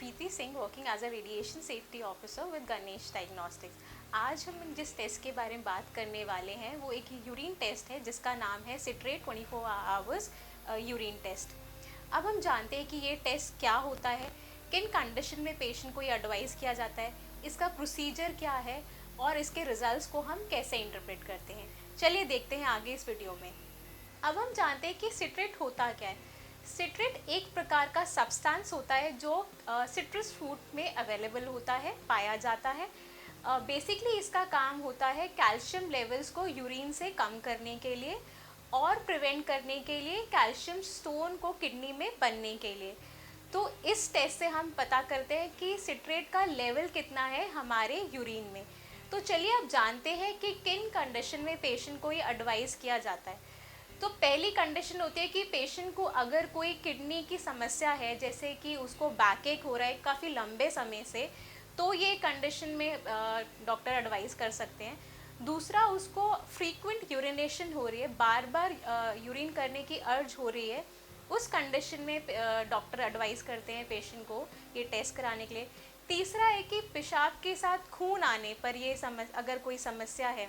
Preeti Singh, working as a radiation safety officer with Ganesh diagnostics. आज हम जिस टेस्ट के बारे में बात करने वाले हैं वो एक यूरिन टेस्ट है जिसका नाम है सिट्रेट 24 आवर्स यूरिन टेस्ट। अब हम जानते हैं कि ये टेस्ट क्या होता है, किन कंडीशन में पेशेंट को ये एडवाइस किया जाता है, इसका प्रोसीजर क्या है और इसके रिजल्ट्स को हम कैसे इंटरप्रेट करते हैं। चलिए देखते हैं आगे इस वीडियो में। अब हम जानते हैं कि सिट्रेट होता क्या है। सिट्रेट एक प्रकार का सब्सटेंस होता है जो सिट्रस फ्रूट में अवेलेबल होता है, पाया जाता है। बेसिकली इसका काम होता है कैल्शियम लेवल्स को यूरिन से कम करने के लिए और प्रिवेंट करने के लिए कैल्शियम स्टोन को किडनी में बनने के लिए। तो इस टेस्ट से हम पता करते हैं कि सिट्रेट का लेवल कितना है हमारे यूरिन में। तो चलिए अब जानते हैं कि किन कंडीशन में पेशेंट को ये एडवाइस किया जाता है। तो पहली कंडीशन होती है कि पेशेंट को अगर कोई किडनी की समस्या है, जैसे कि उसको बैकएक हो रहा है काफ़ी लंबे समय से, तो ये कंडीशन में डॉक्टर एडवाइस कर सकते हैं। दूसरा, उसको फ्रीक्वेंट यूरिनेशन हो रही है, बार बार यूरिन करने की अर्ज हो रही है, उस कंडीशन में डॉक्टर एडवाइस करते हैं पेशेंट को ये टेस्ट कराने के लिए। तीसरा है कि पेशाब के साथ खून आने पर ये अगर कोई समस्या है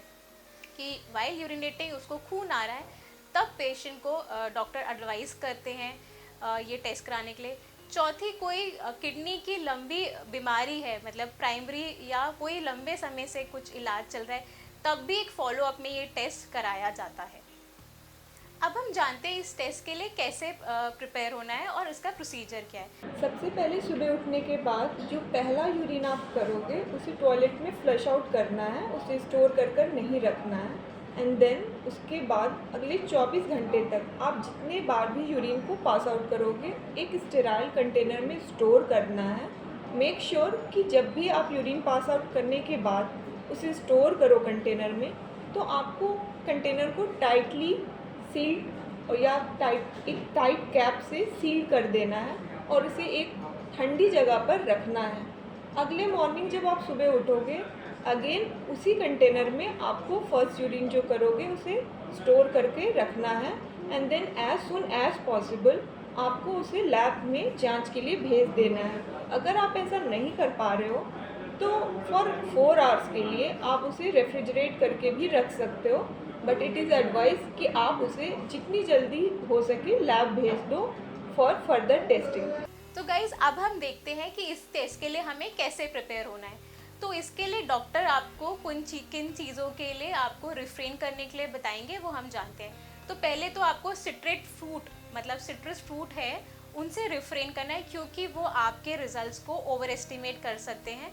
कि वाइल यूरिनेटिंग उसको खून आ रहा है, तब पेशेंट को डॉक्टर एडवाइस करते हैं ये टेस्ट कराने के लिए। चौथी, कोई किडनी की लंबी बीमारी है, मतलब प्राइमरी या कोई लंबे समय से कुछ इलाज चल रहा है, तब भी एक फॉलोअप में ये टेस्ट कराया जाता है। अब हम जानते हैं इस टेस्ट के लिए कैसे प्रिपेयर होना है और इसका प्रोसीजर क्या है। सबसे पहले सुबह उठने के बाद जो पहला यूरिन आप करोगे उसे टॉयलेट में फ्लश आउट करना है, उसे स्टोर कर नहीं रखना है। एंड देन उसके बाद अगले 24 घंटे तक आप जितने बार भी यूरिन को पास आउट करोगे एक स्टेराइल कंटेनर में स्टोर करना है। मेक श्योर कि जब भी आप यूरिन पास आउट करने के बाद उसे स्टोर करो कंटेनर में, तो आपको कंटेनर को टाइटली सील और या एक टाइट कैप से सील कर देना है और इसे एक ठंडी जगह पर रखना है। अगले मॉर्निंग जब आप सुबह उठोगे, अगेन उसी कंटेनर में आपको फर्स्ट यूरिन जो करोगे उसे स्टोर करके रखना है। And then as soon as possible आपको उसे लैब में जांच के लिए भेज देना है। अगर आप ऐसा नहीं कर पा रहे हो तो फॉर 4 आवर्स के लिए आप उसे रेफ्रिजरेट करके भी रख सकते हो, बट इट इज़ एडवाइस कि आप उसे जितनी जल्दी हो सके लैब भेज दो फॉर फर्दर टेस्टिंग। तो गाइज अब हम देखते हैं कि इस टेस्ट के लिए हमें कैसे प्रिपेयर होना है। तो इसके लिए डॉक्टर आपको किन चीज़ों के लिए आपको रिफ्रेन करने के लिए बताएंगे वो हम जानते हैं। तो पहले तो आपको सिट्रेट फ्रूट, मतलब सिट्रस फ्रूट है, उनसे रिफ्रेन करना है, क्योंकि वो आपके रिजल्ट्स को ओवर एस्टिमेट कर सकते हैं।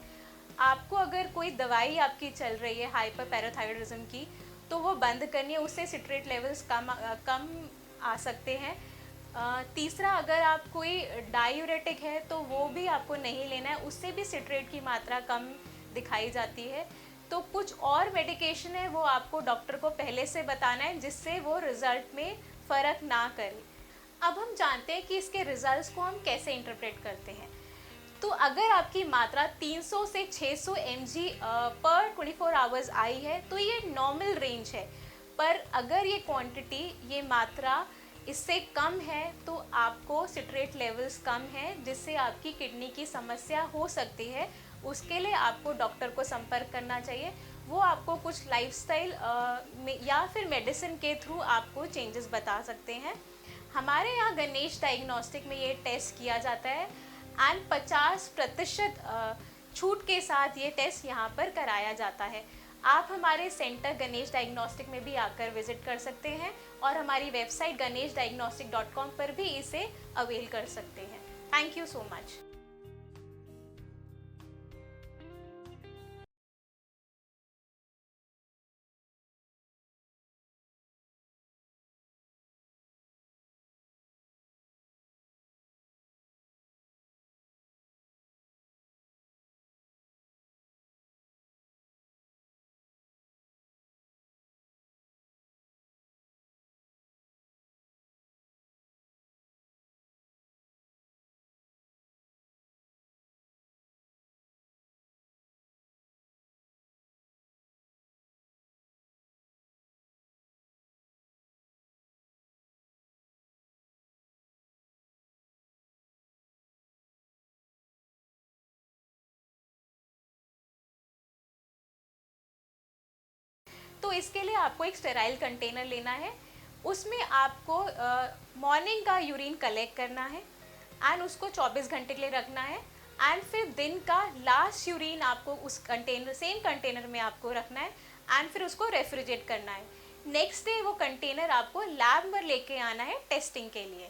आपको अगर कोई दवाई आपकी चल रही है हाइपर पैराथायरॉयडिज्म की, तो वो बंद करनी है, उससे सिट्रेट लेवल्स कम आ सकते हैं। तीसरा, अगर आप कोई डायूरेटिक है तो वो भी आपको नहीं लेना है, उससे भी सिट्रेट की मात्रा कम दिखाई जाती है। तो कुछ और मेडिकेशन है वो आपको डॉक्टर को पहले से बताना है, जिससे वो रिजल्ट में फ़र्क ना करे। अब हम जानते हैं कि इसके रिजल्ट्स को हम कैसे इंटरप्रेट करते हैं। तो अगर आपकी मात्रा 300 से 600 mg पर 24 आवर्स आई है तो ये नॉर्मल रेंज है। पर अगर ये क्वांटिटी, ये मात्रा इससे कम है तो आपको सिट्रेट लेवल्स कम है, जिससे आपकी किडनी की समस्या हो सकती है। उसके लिए आपको डॉक्टर को संपर्क करना चाहिए। वो आपको कुछ लाइफस्टाइल या फिर मेडिसिन के थ्रू आपको चेंजेस बता सकते हैं। हमारे यहाँ गणेश डायग्नोस्टिक में ये टेस्ट किया जाता है एंड 50% छूट के साथ ये टेस्ट यहाँ पर कराया जाता है। आप हमारे सेंटर गणेश डायग्नोस्टिक में भी आकर विजिट कर सकते हैं और हमारी वेबसाइट ganeshdiagnostic.com पर भी इसे अवेल कर सकते हैं। Thank you so much. तो इसके लिए आपको एक स्टेराइल कंटेनर लेना है, उसमें आपको मॉर्निंग का यूरिन कलेक्ट करना है एंड उसको 24 घंटे के लिए रखना है, एंड फिर दिन का लास्ट यूरिन आपको उस कंटेनर, सेम कंटेनर में आपको रखना है एंड फिर उसको रेफ्रिजरेट करना है। नेक्स्ट डे वो कंटेनर आपको लैब में लेके आना है टेस्टिंग के लिए।